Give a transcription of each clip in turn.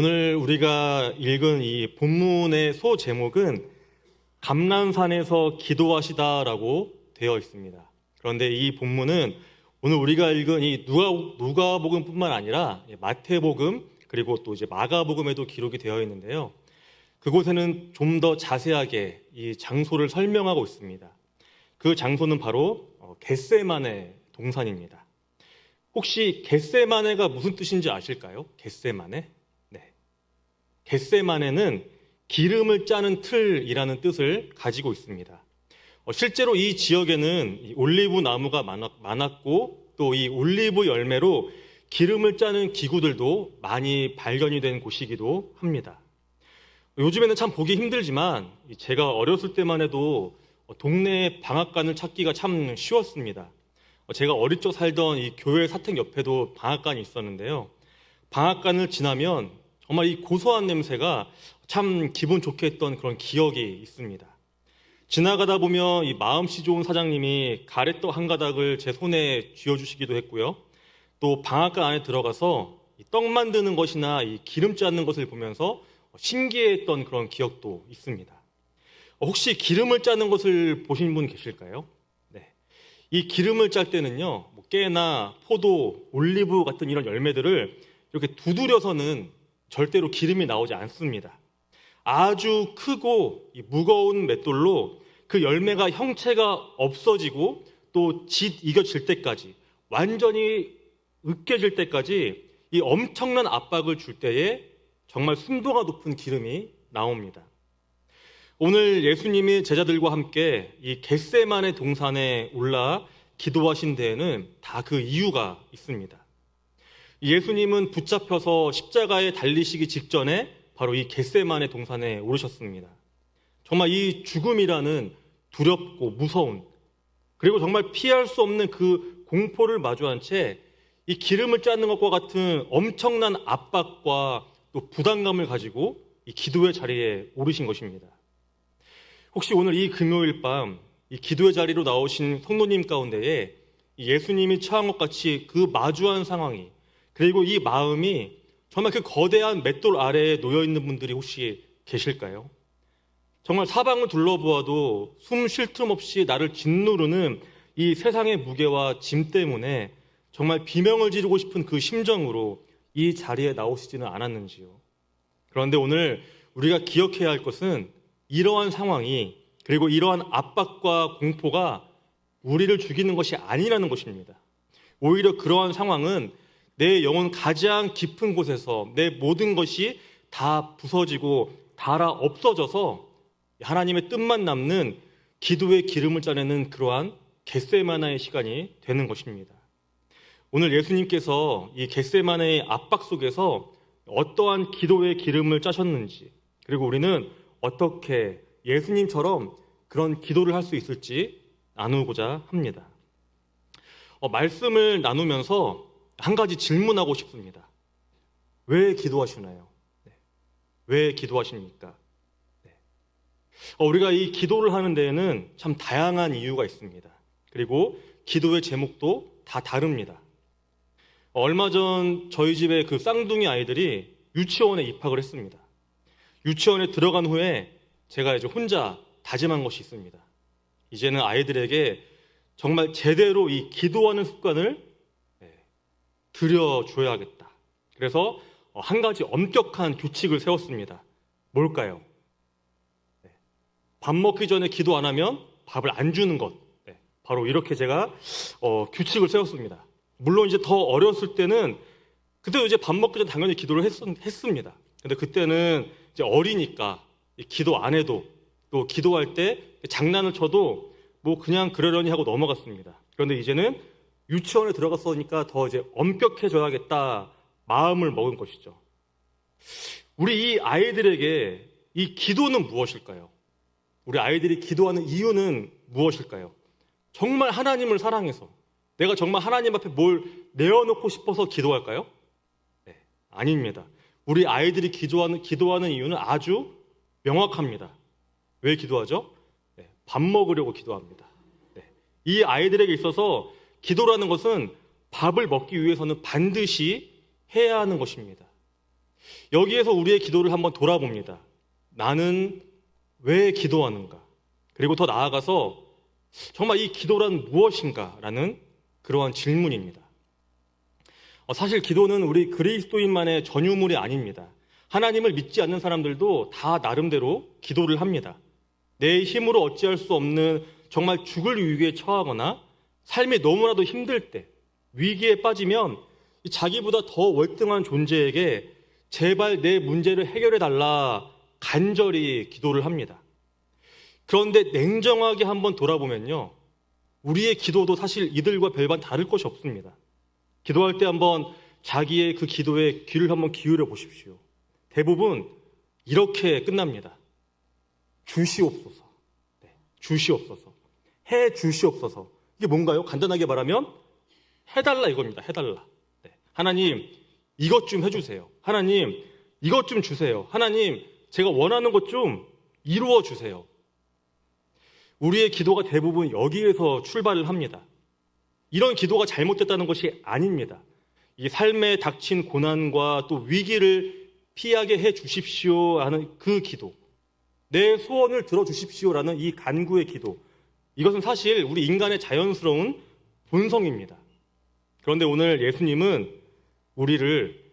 오늘 우리가 읽은 이 본문의 소제목은 감람산에서 기도하시다라고 되어 있습니다. 그런데 이 본문은 오늘 우리가 읽은 이 누가복음뿐만 아니라 마태복음 그리고 또 이제 마가복음에도 기록이 되어 있는데요. 그곳에는 좀 더 자세하게 이 장소를 설명하고 있습니다. 그 장소는 바로 겟세마네 동산입니다. 혹시 겟세마네가 무슨 뜻인지 아실까요? 겟세마네? 네. 겟세마네는 기름을 짜는 틀이라는 뜻을 가지고 있습니다. 실제로 이 지역에는 이 올리브 나무가 많았고 또 이 올리브 열매로 기름을 짜는 기구들도 많이 발견이 된 곳이기도 합니다. 요즘에는 참 보기 힘들지만 제가 어렸을 때만 해도 동네 방앗간을 찾기가 참 쉬웠습니다. 제가 어릴 적 살던 이 교회 사택 옆에도 방앗간이 있었는데요. 방앗간을 지나면 정말 이 고소한 냄새가 참 기분 좋게 했던 그런 기억이 있습니다. 지나가다 보면 이 마음씨 좋은 사장님이 가래떡 한 가닥을 제 손에 쥐어주시기도 했고요. 또 방앗간 안에 들어가서 이 떡 만드는 것이나 이 기름 짜는 것을 보면서 신기했던 그런 기억도 있습니다. 혹시 기름을 짜는 것을 보신 분 계실까요? 네. 이 기름을 짤 때는요, 깨나 포도, 올리브 같은 이런 열매들을 이렇게 두드려서는 절대로 기름이 나오지 않습니다. 아주 크고 무거운 맷돌로 그 열매가 형체가 없어지고 또 짓 익어질 때까지 완전히 으깨질 때까지 이 엄청난 압박을 줄 때에 정말 순도가 높은 기름이 나옵니다. 오늘 예수님이 제자들과 함께 이 겟세마네 동산에 올라 기도하신 데에는 다 그 이유가 있습니다. 예수님은 붙잡혀서 십자가에 달리시기 직전에 바로 이 겟세마네 동산에 오르셨습니다. 정말 이 죽음이라는 두렵고 무서운 그리고 정말 피할 수 없는 그 공포를 마주한 채 이 기름을 짜는 것과 같은 엄청난 압박과 또 부담감을 가지고 이 기도의 자리에 오르신 것입니다. 혹시 오늘 이 금요일 밤 이 기도의 자리로 나오신 성도님 가운데에 예수님이 처한 것 같이 그 마주한 상황이 그리고 이 마음이 정말 그 거대한 맷돌 아래에 놓여 있는 분들이 혹시 계실까요? 정말 사방을 둘러보아도 숨 쉴 틈 없이 나를 짓누르는 이 세상의 무게와 짐 때문에 정말 비명을 지르고 싶은 그 심정으로 이 자리에 나오시지는 않았는지요. 그런데 오늘 우리가 기억해야 할 것은 이러한 상황이 그리고 이러한 압박과 공포가 우리를 죽이는 것이 아니라는 것입니다. 오히려 그러한 상황은 내 영혼 가장 깊은 곳에서 내 모든 것이 다 부서지고 닳아 없어져서 하나님의 뜻만 남는 기도의 기름을 짜내는 그러한 겟세마네의 시간이 되는 것입니다. 오늘 예수님께서 이 겟세마네의 압박 속에서 어떠한 기도의 기름을 짜셨는지 그리고 우리는 어떻게 예수님처럼 그런 기도를 할 수 있을지 나누고자 합니다. 말씀을 나누면서 한 가지 질문하고 싶습니다. 왜 기도하시나요? 네. 왜 기도하십니까? 네. 우리가 이 기도를 하는 데에는 참 다양한 이유가 있습니다. 그리고 기도의 제목도 다 다릅니다. 얼마 전 저희 집에 그 쌍둥이 아이들이 유치원에 입학을 했습니다. 유치원에 들어간 후에 제가 이제 혼자 다짐한 것이 있습니다. 이제는 아이들에게 정말 제대로 이 기도하는 습관을 들여줘야겠다. 그래서 한 가지 엄격한 규칙을 세웠습니다. 뭘까요? 밥 먹기 전에 기도 안 하면 밥을 안 주는 것. 바로 이렇게 제가 규칙을 세웠습니다. 물론 이제 더 어렸을 때는 그때도 이제 밥 먹기 전에 당연히 기도를 했습니다. 근데 그때는 이제 어리니까 기도 안 해도 또 기도할 때 장난을 쳐도 뭐 그냥 그러려니 하고 넘어갔습니다. 그런데 이제는 유치원에 들어갔으니까 더 이제 엄격해져야겠다 마음을 먹은 것이죠. 우리 이 아이들에게 이 기도는 무엇일까요? 우리 아이들이 기도하는 이유는 무엇일까요? 정말 하나님을 사랑해서 내가 정말 하나님 앞에 뭘 내어놓고 싶어서 기도할까요? 네, 아닙니다. 우리 아이들이 기도하는 이유는 아주 명확합니다. 왜 기도하죠? 네, 밥 먹으려고 기도합니다. 네, 이 아이들에게 있어서 기도라는 것은 밥을 먹기 위해서는 반드시 해야 하는 것입니다. 여기에서 우리의 기도를 한번 돌아봅니다. 나는 왜 기도하는가? 그리고 더 나아가서 정말 이 기도란 무엇인가? 라는 그러한 질문입니다. 사실 기도는 우리 그리스도인만의 전유물이 아닙니다. 하나님을 믿지 않는 사람들도 다 나름대로 기도를 합니다. 내 힘으로 어찌할 수 없는 정말 죽을 위기에 처하거나 삶이 너무나도 힘들 때, 위기에 빠지면 자기보다 더 월등한 존재에게 제발 내 문제를 해결해달라 간절히 기도를 합니다. 그런데 냉정하게 한번 돌아보면요, 우리의 기도도 사실 이들과 별반 다를 것이 없습니다. 기도할 때 한번 자기의 그 기도에 귀를 한번 기울여 보십시오. 대부분 이렇게 끝납니다. 주시옵소서. 네, 주시옵소서. 해 주시옵소서. 이게 뭔가요? 간단하게 말하면 해달라 이겁니다. 해달라. 네. 하나님 이것 좀 해주세요. 하나님 이것 좀 주세요. 하나님 제가 원하는 것 좀 이루어 주세요. 우리의 기도가 대부분 여기에서 출발을 합니다. 이런 기도가 잘못됐다는 것이 아닙니다. 이 삶에 닥친 고난과 또 위기를 피하게 해 주십시오 하는 그 기도, 내 소원을 들어주십시오라는 이 간구의 기도, 이것은 사실 우리 인간의 자연스러운 본성입니다. 그런데 오늘 예수님은 우리를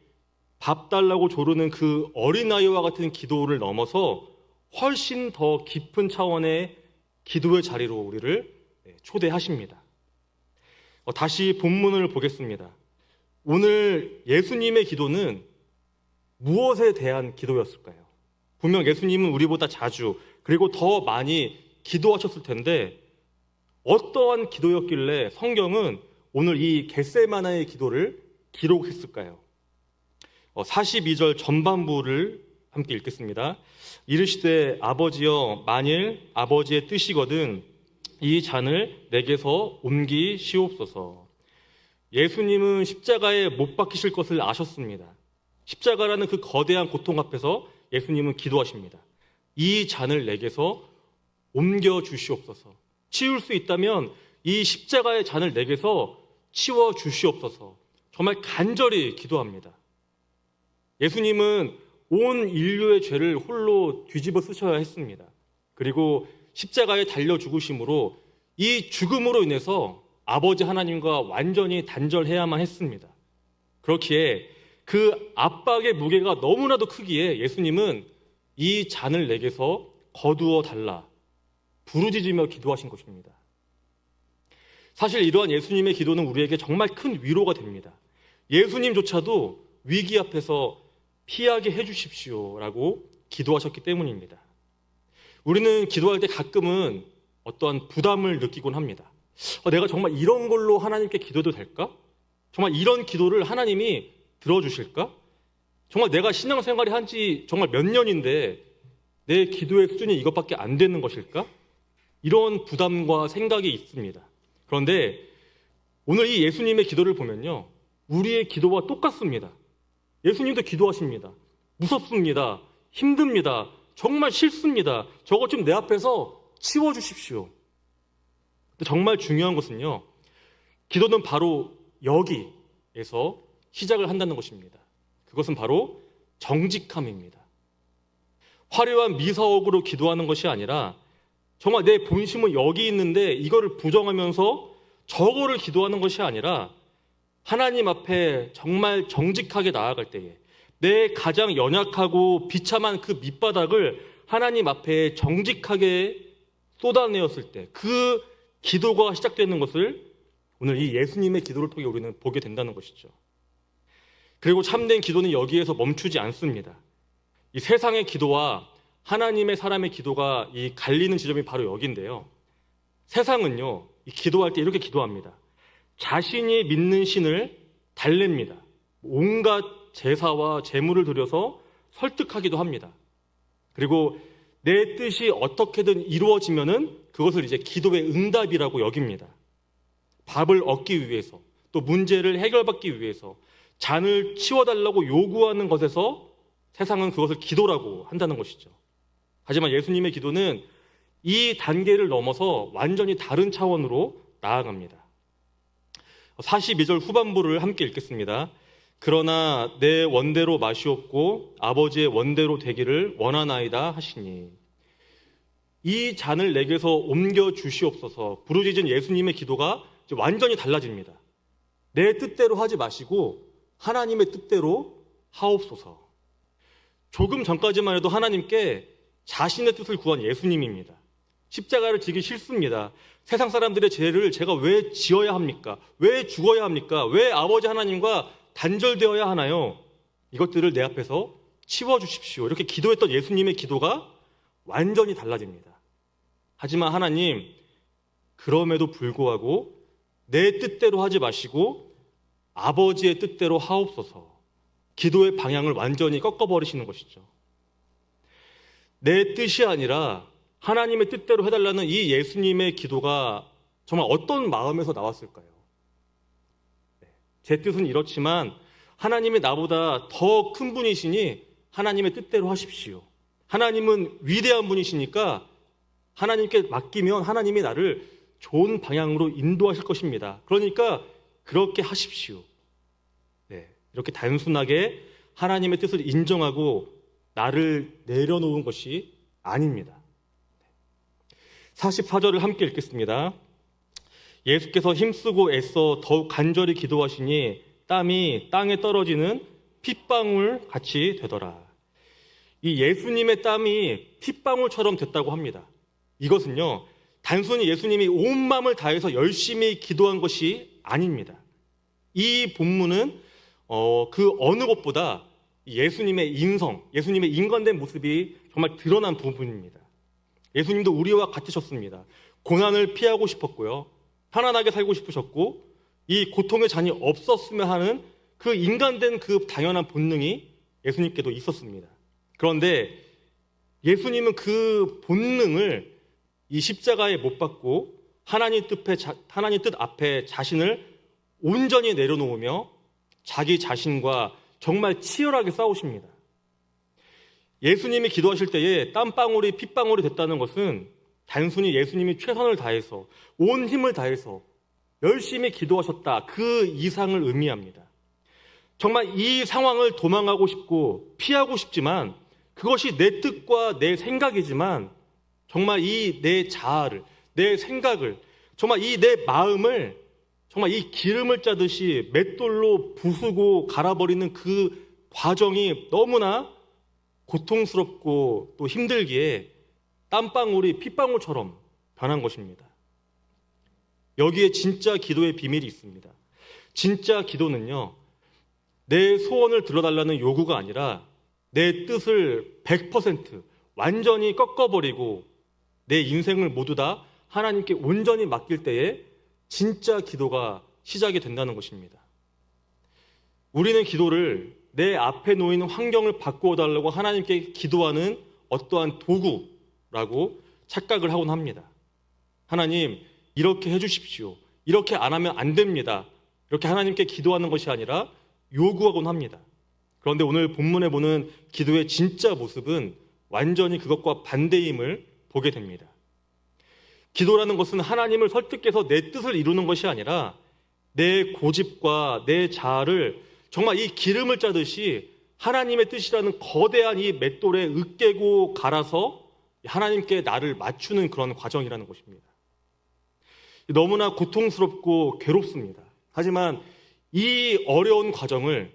밥 달라고 조르는 그 어린아이와 같은 기도를 넘어서 훨씬 더 깊은 차원의 기도의 자리로 우리를 초대하십니다. 다시 본문을 보겠습니다. 오늘 예수님의 기도는 무엇에 대한 기도였을까요? 분명 예수님은 우리보다 자주 그리고 더 많이 기도하셨을 텐데 어떠한 기도였길래 성경은 오늘 이 겟세마나의 기도를 기록했을까요? 42절 전반부를 함께 읽겠습니다. 이르시되 아버지여 만일 아버지의 뜻이거든 이 잔을 내게서 옮기시옵소서. 예수님은 십자가에 못 박히실 것을 아셨습니다. 십자가라는 그 거대한 고통 앞에서 예수님은 기도하십니다. 이 잔을 내게서 옮겨 주시옵소서. 치울 수 있다면 이 십자가의 잔을 내게서 치워 주시옵소서. 정말 간절히 기도합니다. 예수님은 온 인류의 죄를 홀로 뒤집어 쓰셔야 했습니다. 그리고 십자가에 달려 죽으심으로 이 죽음으로 인해서 아버지 하나님과 완전히 단절해야만 했습니다. 그렇기에 그 압박의 무게가 너무나도 크기에 예수님은 이 잔을 내게서 거두어 달라 부르짖으며 기도하신 것입니다. 사실 이러한 예수님의 기도는 우리에게 정말 큰 위로가 됩니다. 예수님조차도 위기 앞에서 피하게 해주십시오라고 기도하셨기 때문입니다. 우리는 기도할 때 가끔은 어떠한 부담을 느끼곤 합니다. 내가 정말 이런 걸로 하나님께 기도해도 될까? 정말 이런 기도를 하나님이 들어주실까? 정말 내가 신앙생활이 한지 정말 몇 년인데 내 기도의 수준이 이것밖에 안 되는 것일까? 이런 부담과 생각이 있습니다. 그런데 오늘 이 예수님의 기도를 보면요, 우리의 기도와 똑같습니다. 예수님도 기도하십니다. 무섭습니다. 힘듭니다. 정말 싫습니다. 저것 좀 내 앞에서 치워주십시오. 근데 정말 중요한 것은요, 기도는 바로 여기에서 시작을 한다는 것입니다. 그것은 바로 정직함입니다. 화려한 미사옥으로 기도하는 것이 아니라 정말 내 본심은 여기 있는데 이거를 부정하면서 저거를 기도하는 것이 아니라 하나님 앞에 정말 정직하게 나아갈 때에 내 가장 연약하고 비참한 그 밑바닥을 하나님 앞에 정직하게 쏟아내었을 때 그 기도가 시작되는 것을 오늘 이 예수님의 기도를 통해 우리는 보게 된다는 것이죠. 그리고 참된 기도는 여기에서 멈추지 않습니다. 이 세상의 기도와 하나님의 사람의 기도가 이 갈리는 지점이 바로 여기인데요. 세상은요, 이 기도할 때 이렇게 기도합니다. 자신이 믿는 신을 달랩니다. 온갖 제사와 제물을 드려서 설득하기도 합니다. 그리고 내 뜻이 어떻게든 이루어지면은 그것을 이제 기도의 응답이라고 여깁니다. 밥을 얻기 위해서, 또 문제를 해결받기 위해서 잔을 치워달라고 요구하는 것에서 세상은 그것을 기도라고 한다는 것이죠. 하지만 예수님의 기도는 이 단계를 넘어서 완전히 다른 차원으로 나아갑니다. 42절 후반부를 함께 읽겠습니다. 그러나 내 원대로 마시옵고 아버지의 원대로 되기를 원하나이다 하시니 이 잔을 내게서 옮겨 주시옵소서. 부르짖은 예수님의 기도가 완전히 달라집니다. 내 뜻대로 하지 마시고 하나님의 뜻대로 하옵소서. 조금 전까지만 해도 하나님께 자신의 뜻을 구한 예수님입니다. 십자가를 지기 싫습니다. 세상 사람들의 죄를 제가 왜 지어야 합니까? 왜 죽어야 합니까? 왜 아버지 하나님과 단절되어야 하나요? 이것들을 내 앞에서 치워주십시오. 이렇게 기도했던 예수님의 기도가 완전히 달라집니다. 하지만 하나님, 그럼에도 불구하고 내 뜻대로 하지 마시고 아버지의 뜻대로 하옵소서. 기도의 방향을 완전히 꺾어버리시는 것이죠. 내 뜻이 아니라 하나님의 뜻대로 해달라는 이 예수님의 기도가 정말 어떤 마음에서 나왔을까요? 제 뜻은 이렇지만 하나님이 나보다 더 큰 분이시니 하나님의 뜻대로 하십시오. 하나님은 위대한 분이시니까 하나님께 맡기면 하나님이 나를 좋은 방향으로 인도하실 것입니다. 그러니까 그렇게 하십시오. 이렇게 단순하게 하나님의 뜻을 인정하고 나를 내려놓은 것이 아닙니다. 44절을 함께 읽겠습니다. 예수께서 힘쓰고 애써 더욱 간절히 기도하시니 땀이 땅에 떨어지는 핏방울 같이 되더라. 이 예수님의 땀이 핏방울처럼 됐다고 합니다. 이것은요, 단순히 예수님이 온 마음을 다해서 열심히 기도한 것이 아닙니다. 이 본문은 그 어느 것보다 예수님의 인성, 예수님의 인간된 모습이 정말 드러난 부분입니다. 예수님도 우리와 같으셨습니다. 고난을 피하고 싶었고요. 편안하게 살고 싶으셨고 이 고통의 잔이 없었으면 하는 그 인간된 그 당연한 본능이 예수님께도 있었습니다. 그런데 예수님은 그 본능을 이 십자가에 못 박고 하나님 뜻 앞에 자신을 온전히 내려놓으며 자기 자신과 정말 치열하게 싸우십니다. 예수님이 기도하실 때에 땀방울이 핏방울이 됐다는 것은 단순히 예수님이 최선을 다해서 온 힘을 다해서 열심히 기도하셨다, 그 이상을 의미합니다. 정말 이 상황을 도망가고 싶고 피하고 싶지만 그것이 내 뜻과 내 생각이지만 정말 이 내 자아를, 내 생각을, 정말 이 내 마음을 정말 이 기름을 짜듯이 맷돌로 부수고 갈아버리는 그 과정이 너무나 고통스럽고 또 힘들기에 땀방울이 핏방울처럼 변한 것입니다. 여기에 진짜 기도의 비밀이 있습니다. 진짜 기도는요, 내 소원을 들어달라는 요구가 아니라 내 뜻을 100% 완전히 꺾어버리고 내 인생을 모두 다 하나님께 온전히 맡길 때에 진짜 기도가 시작이 된다는 것입니다. 우리는 기도를 내 앞에 놓인 환경을 바꾸어 달라고 하나님께 기도하는 어떠한 도구라고 착각을 하곤 합니다. 하나님, 이렇게 해주십시오. 이렇게 안 하면 안 됩니다. 이렇게 하나님께 기도하는 것이 아니라 요구하곤 합니다. 그런데 오늘 본문에 보는 기도의 진짜 모습은 완전히 그것과 반대임을 보게 됩니다. 기도라는 것은 하나님을 설득해서 내 뜻을 이루는 것이 아니라 내 고집과 내 자아를 정말 이 기름을 짜듯이 하나님의 뜻이라는 거대한 이 맷돌에 으깨고 갈아서 하나님께 나를 맞추는 그런 과정이라는 것입니다. 너무나 고통스럽고 괴롭습니다. 하지만 이 어려운 과정을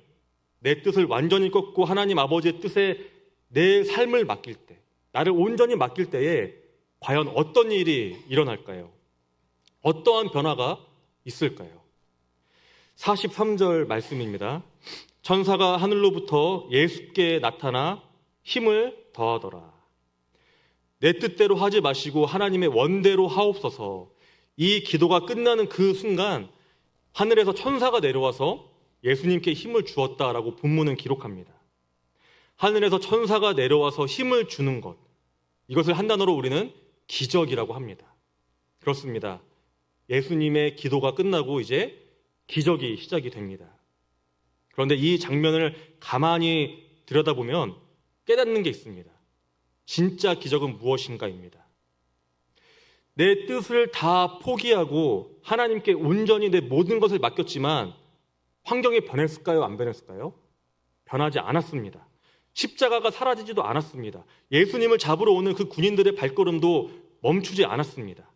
내 뜻을 완전히 꺾고 하나님 아버지의 뜻에 내 삶을 맡길 때, 나를 온전히 맡길 때에 과연 어떤 일이 일어날까요? 어떠한 변화가 있을까요? 43절 말씀입니다. 천사가 하늘로부터 예수께 나타나 힘을 더하더라. 내 뜻대로 하지 마시고 하나님의 원대로 하옵소서. 이 기도가 끝나는 그 순간 하늘에서 천사가 내려와서 예수님께 힘을 주었다라고 본문은 기록합니다. 하늘에서 천사가 내려와서 힘을 주는 것, 이것을 한 단어로 우리는 기적이라고 합니다. 그렇습니다. 예수님의 기도가 끝나고 이제 기적이 시작이 됩니다. 그런데 이 장면을 가만히 들여다보면 깨닫는 게 있습니다. 진짜 기적은 무엇인가입니다. 내 뜻을 다 포기하고 하나님께 온전히 내 모든 것을 맡겼지만 환경이 변했을까요? 안 변했을까요? 변하지 않았습니다. 십자가가 사라지지도 않았습니다. 예수님을 잡으러 오는 그 군인들의 발걸음도 멈추지 않았습니다.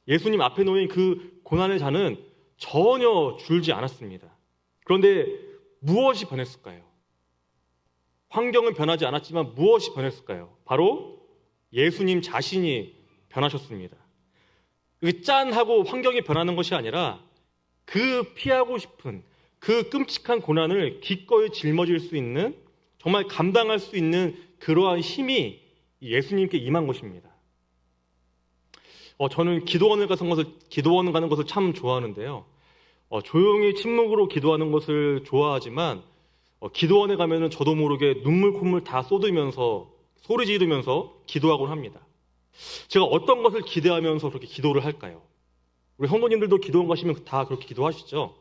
예수님 앞에 놓인 그 고난의 잔은 전혀 줄지 않았습니다. 그런데 무엇이 변했을까요? 환경은 변하지 않았지만 무엇이 변했을까요? 바로 예수님 자신이 변하셨습니다. 짠 하고 환경이 변하는 것이 아니라 그 피하고 싶은 그 끔찍한 고난을 기꺼이 짊어질 수 있는, 정말 감당할 수 있는 그러한 힘이 예수님께 임한 것입니다. 저는 기도원을 가는 것을 참 좋아하는데요. 조용히 침묵으로 기도하는 것을 좋아하지만 기도원에 가면은 저도 모르게 눈물 콧물 다 쏟으면서 소리 지르면서 기도하곤 합니다. 제가 어떤 것을 기대하면서 그렇게 기도를 할까요? 우리 성도님들도 기도원 가시면 다 그렇게 기도하시죠?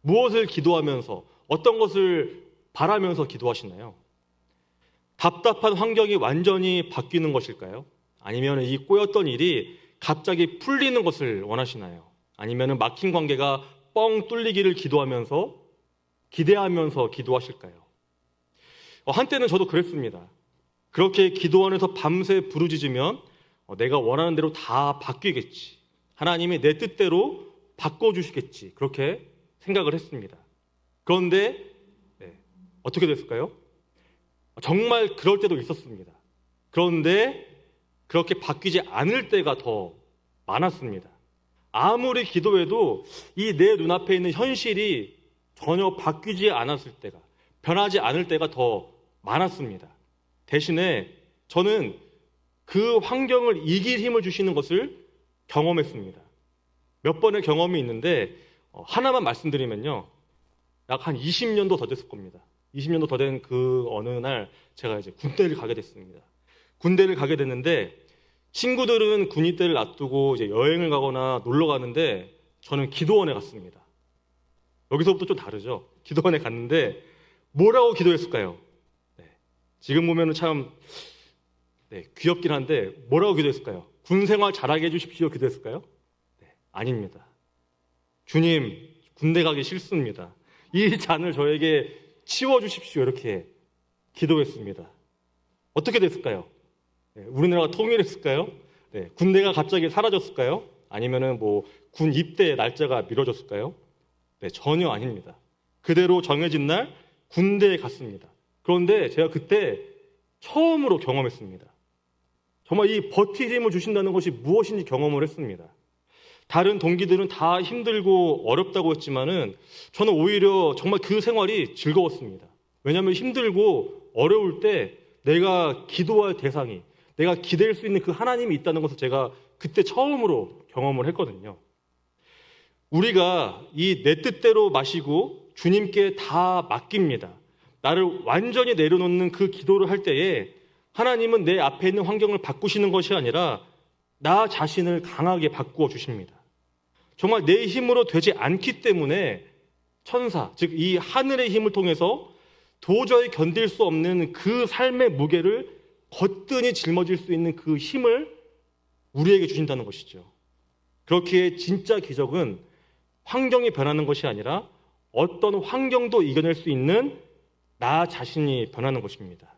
무엇을 기도하면서, 어떤 것을 바라면서 기도하시나요? 답답한 환경이 완전히 바뀌는 것일까요? 아니면 이 꼬였던 일이 갑자기 풀리는 것을 원하시나요? 아니면 막힌 관계가 뻥 뚫리기를 기대하면서 기도하실까요? 한때는 저도 그랬습니다. 그렇게 기도원에서 밤새 부르짖으면 내가 원하는 대로 다 바뀌겠지, 하나님이 내 뜻대로 바꿔주시겠지, 그렇게 생각을 했습니다. 그런데 어떻게 됐을까요? 정말 그럴 때도 있었습니다. 그런데 그렇게 바뀌지 않을 때가 더 많았습니다. 아무리 기도해도 이 내 눈앞에 있는 현실이 전혀 바뀌지 않았을 때가, 변하지 않을 때가 더 많았습니다. 대신에 저는 그 환경을 이길 힘을 주시는 것을 경험했습니다. 몇 번의 경험이 있는데 하나만 말씀드리면요, 약 한 20년도 더 됐을 겁니다. 20년도 더 된 그 어느 날 제가 이제 군대를 가게 됐습니다. 군대를 가게 됐는데 친구들은 군입대를 놔두고 이제 여행을 가거나 놀러 가는데 저는 기도원에 갔습니다. 여기서부터 좀 다르죠. 기도원에 갔는데 뭐라고 기도했을까요? 지금 보면은 참 귀엽긴 한데 뭐라고 기도했을까요? 군 생활 잘하게 해주십시오 기도했을까요? 아닙니다. 주님, 군대 가기 싫습니다. 이 잔을 저에게 치워주십시오, 이렇게 기도했습니다. 어떻게 됐을까요? 우리나라가 통일했을까요? 군대가 갑자기 사라졌을까요? 아니면은 군 입대 날짜가 미뤄졌을까요? 전혀 아닙니다. 그대로 정해진 날 군대에 갔습니다. 그런데 제가 그때 처음으로 경험했습니다. 정말 이 버틸 힘을 주신다는 것이 무엇인지 경험을 했습니다. 다른 동기들은 다 힘들고 어렵다고 했지만은 저는 오히려 정말 그 생활이 즐거웠습니다. 왜냐하면 힘들고 어려울 때 내가 기도할 대상이, 내가 기댈 수 있는 그 하나님이 있다는 것을 제가 그때 처음으로 경험을 했거든요. 우리가 이 내 뜻대로 마시고 주님께 다 맡깁니다. 나를 완전히 내려놓는 그 기도를 할 때에 하나님은 내 앞에 있는 환경을 바꾸시는 것이 아니라 나 자신을 강하게 바꾸어 주십니다. 정말 내 힘으로 되지 않기 때문에 천사, 즉 이 하늘의 힘을 통해서 도저히 견딜 수 없는 그 삶의 무게를 거뜬히 짊어질 수 있는 그 힘을 우리에게 주신다는 것이죠. 그렇기에 진짜 기적은 환경이 변하는 것이 아니라 어떤 환경도 이겨낼 수 있는 나 자신이 변하는 것입니다.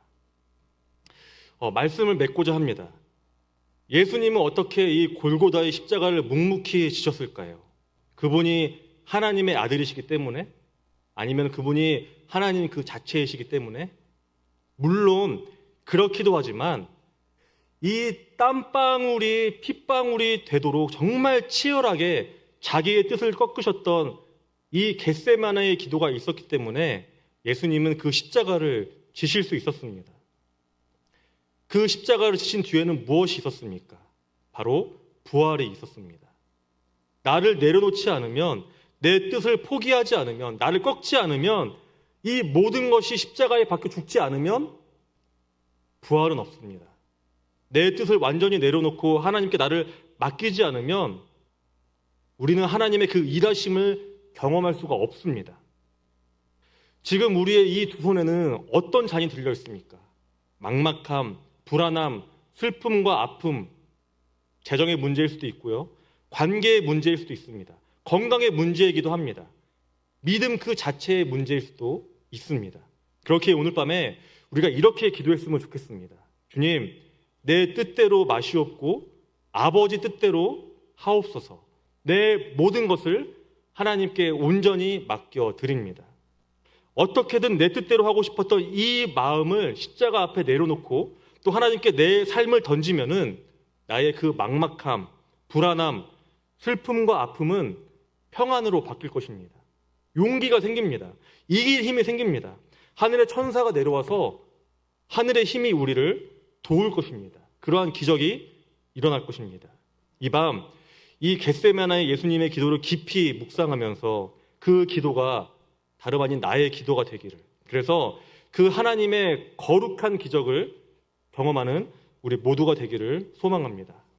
말씀을 맺고자 합니다. 예수님은 어떻게 이 골고다의 십자가를 묵묵히 지셨을까요? 그분이 하나님의 아들이시기 때문에? 아니면 그분이 하나님 그 자체이시기 때문에? 물론 그렇기도 하지만 이 땀방울이 핏방울이 되도록 정말 치열하게 자기의 뜻을 꺾으셨던 이 겟세마네의 기도가 있었기 때문에 예수님은 그 십자가를 지실 수 있었습니다. 그 십자가를 지신 뒤에는 무엇이 있었습니까? 바로 부활이 있었습니다. 나를 내려놓지 않으면, 내 뜻을 포기하지 않으면, 나를 꺾지 않으면, 이 모든 것이 십자가에 박혀 죽지 않으면 부활은 없습니다. 내 뜻을 완전히 내려놓고 하나님께 나를 맡기지 않으면 우리는 하나님의 그 일하심을 경험할 수가 없습니다. 지금 우리의 이 두 손에는 어떤 잔이 들려 있습니까? 막막함, 불안함, 슬픔과 아픔, 재정의 문제일 수도 있고요. 관계의 문제일 수도 있습니다. 건강의 문제이기도 합니다. 믿음 그 자체의 문제일 수도 있습니다. 그렇게 오늘 밤에 우리가 이렇게 기도했으면 좋겠습니다. 주님, 내 뜻대로 마시옵고 아버지 뜻대로 하옵소서. 내 모든 것을 하나님께 온전히 맡겨 드립니다. 어떻게든 내 뜻대로 하고 싶었던 이 마음을 십자가 앞에 내려놓고 또 하나님께 내 삶을 던지면은 나의 그 막막함, 불안함, 슬픔과 아픔은 평안으로 바뀔 것입니다. 용기가 생깁니다. 이길 힘이 생깁니다. 하늘의 천사가 내려와서 하늘의 힘이 우리를 도울 것입니다. 그러한 기적이 일어날 것입니다. 이 밤 이 겟세마나의 예수님의 기도를 깊이 묵상하면서 그 기도가 다름 아닌 나의 기도가 되기를, 그래서 그 하나님의 거룩한 기적을 경험하는 우리 모두가 되기를 소망합니다.